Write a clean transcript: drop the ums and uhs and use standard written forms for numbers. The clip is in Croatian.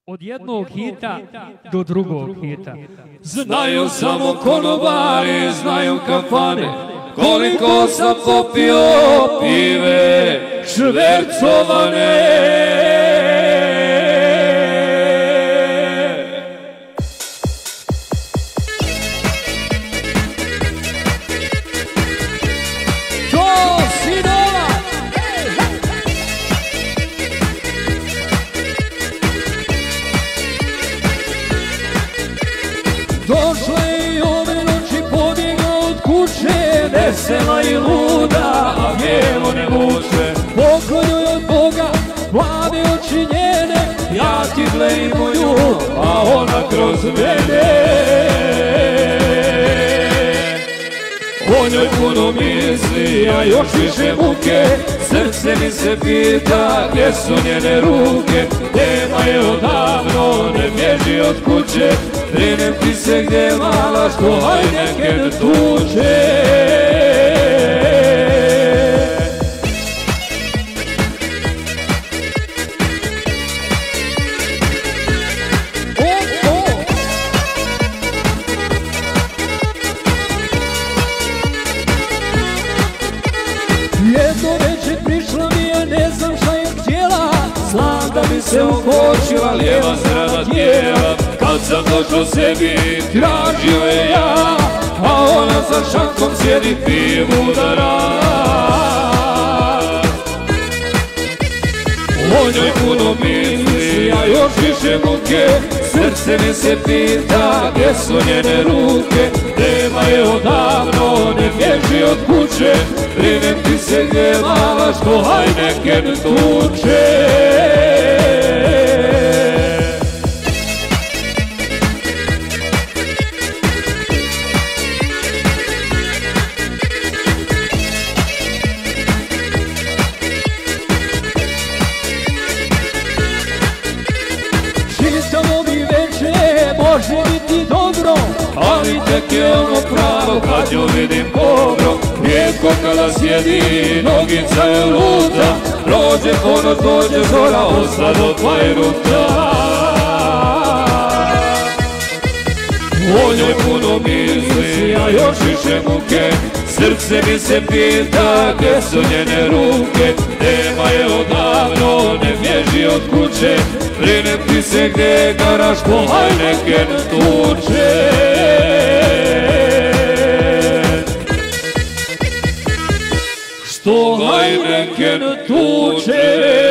Od jednog hita do drugog hita. Znaju samo konobari, znaju kafane, koliko sam popio pive švercovane. Došla je i ove noći pobjegla od kuće, vesela i luda, a bijelo ne vuče. Poklon joj od Boga, plave oči njene, ja ti gledam moju, a ona kroz mene. O njoj puno misli, a još više muke, srce mi se pita gdje su njene ruke. Nema je odavno, ne bježi od kuće, brinem ti se gdje mala što Heineken tuče. Jedno večer prišla mi, ja ne znam šta je htjela, znam da mi se ukočila lijeva strana tijela. Kad sam došao sebi, tražio je ja, a ona za šankom sjedi pivu da rad. O njoj puno misli, a još više muke, srce mi se pita gdje su njene ruke. Nema je odavno, ne bježi od kuće, brinem ti se gdje mala što Heineken tuče. Čitamo mi večer, može biti dobro, ali tek je ono pravo kad ju vidim dobro. Rijetko kada sjedi, nogica je luta, prođe ponoć, dođe zora, osta do Bajruta. O njoj puno misli, a još više muke, srce mi se pita gdje su njene ruke. Nema je odavno, ne bježi od kuće, brinem ti se gdje garaš ko Heineken tuče. Što Heineken tuče.